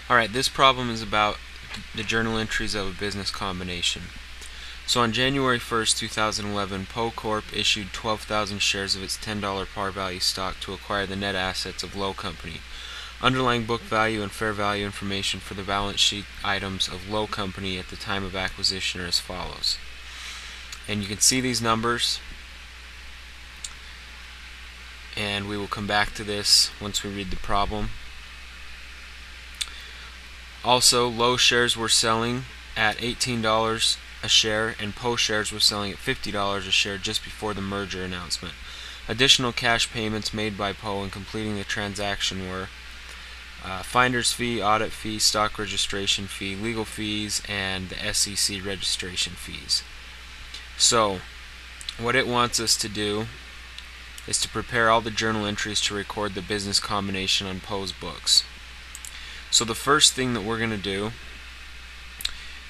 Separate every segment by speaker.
Speaker 1: Alright, this problem is about the journal entries of a business combination. So on January 1st, 2011, Poe Corp issued 12,000 shares of its $10 par value stock to acquire the net assets of Lowe Company. Underlying book value and fair value information for the balance sheet items of Lowe Company at the time of acquisition are as follows. And you can see these numbers, and we will come back to this once we read the problem. Also, Lowe shares were selling at $18 a share, and Poe shares were selling at $50 a share just before the merger announcement. Additional cash payments made by Poe in completing the transaction were finder's fee, audit fee, stock registration fee, legal fees, and the SEC registration fees. So, what it wants us to do is to prepare all the journal entries to record the business combination on Poe's books. So the first thing that we're going to do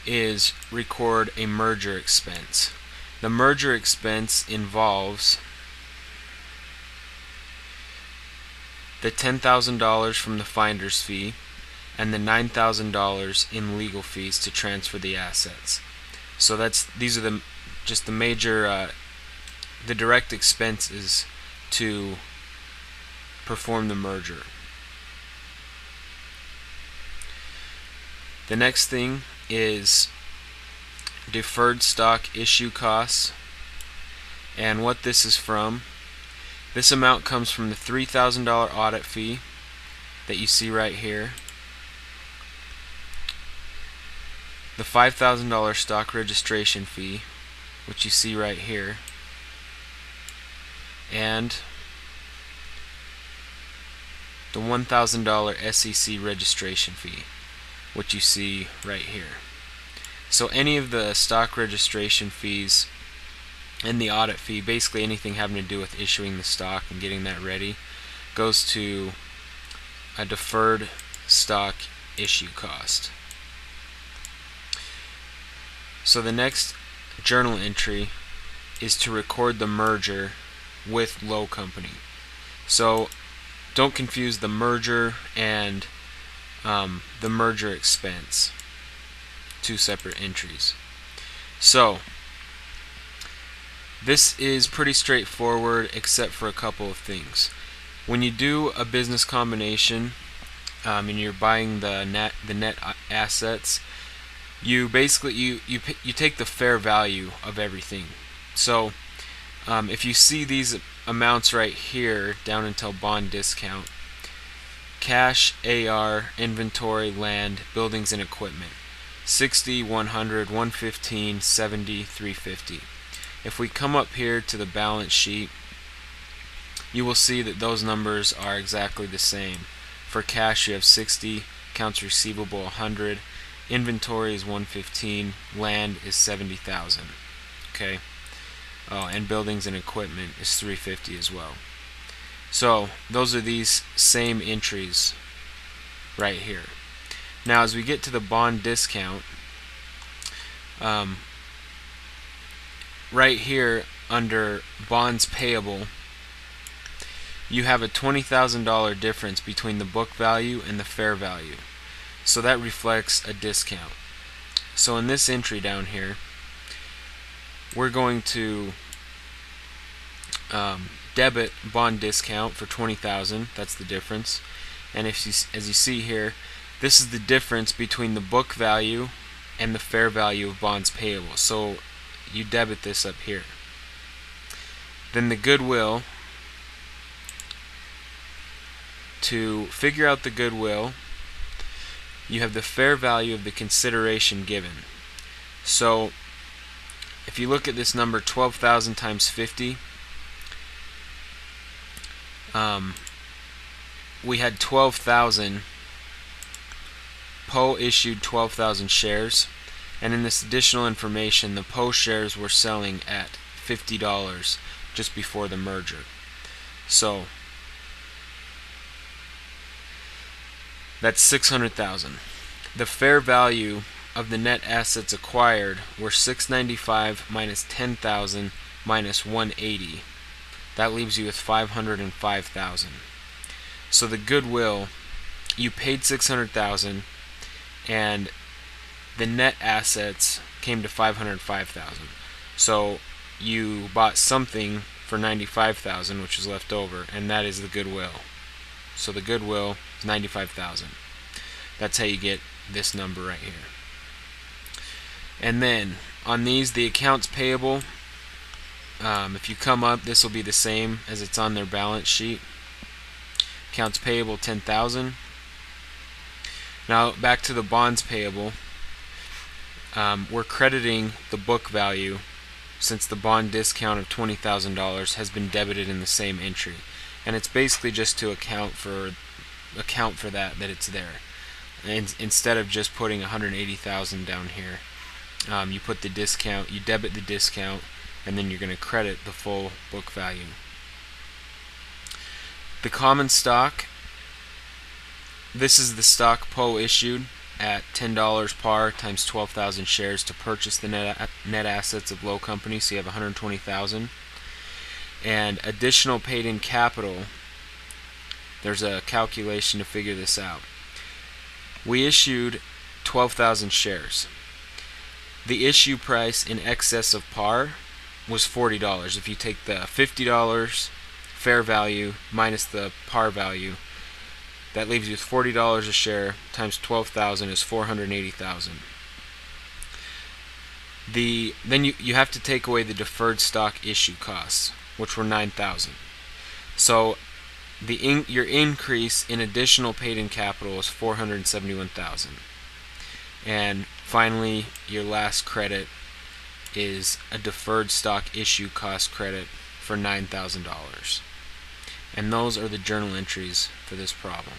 Speaker 1: is record a merger expense. The merger expense involves the $10,000 from the finder's fee and the $9,000 in legal fees to transfer the assets. So these are just the major the direct expenses to perform the merger. The next thing is deferred stock issue costs, and what this is from. This amount comes from the $3,000 audit fee that you see right here, the $5,000 stock registration fee, which you see right here, and the $1,000 SEC registration fee, which you see right here. So any of the stock registration fees and the audit fee, basically anything having to do with issuing the stock and getting that ready, goes to a deferred stock issue cost. So the next journal entry is to record the merger with Lowe Company. So don't confuse the merger and the merger expense. Two separate entries. So this is pretty straightforward except for a couple of things. When you do a business combination and you're buying the net assets, you basically you take the fair value of everything. So if you see these amounts right here down until bond discount: cash, AR, inventory, land, buildings and equipment, 60, 100, 115, 70, 350. If we come up here to the balance sheet, you will see that those numbers are exactly the same. For cash you have 60, accounts receivable 100, inventory is 115, land is 70,000. Okay. Oh, and buildings and equipment is 350 as well. So those are these same entries right here. Now as we get to the bond discount, right here under bonds payable, you have a $20,000 difference between the book value and the fair value. So that reflects a discount. So in this entry down here, we're going to debit bond discount for $20,000. That's the difference. And as you see here, this is the difference between the book value and the fair value of bonds payable. So you debit this up here. Then the goodwill. To figure out the goodwill, you have the fair value of the consideration given. So if you look at this number, 12,000 times 50, we had 12,000. Poe issued 12,000 shares, and in this additional information, the Poe shares were selling at $50 just before the merger. So that's 600,000. The fair value of the net assets acquired were 695 minus 10,000 minus 180. That leaves you with 505,000. So the goodwill, you paid 600,000, and the net assets came to $505,000. So you bought something for $95,000, which is left over, and that is the goodwill. So the goodwill is $95,000. That's how you get this number right here. And then on these, the accounts payable, if you come up, this will be the same as it's on their balance sheet. Accounts payable, $10,000. Now back to the bonds payable. We're crediting the book value since the bond discount of $20,000 has been debited in the same entry, and it's basically just to account for that it's there. And instead of just putting $180,000 down here, you put the discount, you debit the discount, and then you're going to credit the full book value. The common stock, this is the stock Poe issued at $10 par times 12,000 shares to purchase the net assets of Lowe Company, so you have $120,000. And additional paid-in capital, there's a calculation to figure this out. We issued 12,000 shares. The issue price in excess of par was $40. If you take the $50 fair value minus the par value, that leaves you with $40 a share times 12,000 is $480,000. Then you have to take away the deferred stock issue costs, which were $9,000. So your increase in additional paid-in capital is $471,000. And finally, your last credit is a deferred stock issue cost credit for $9,000. And those are the journal entries for this problem.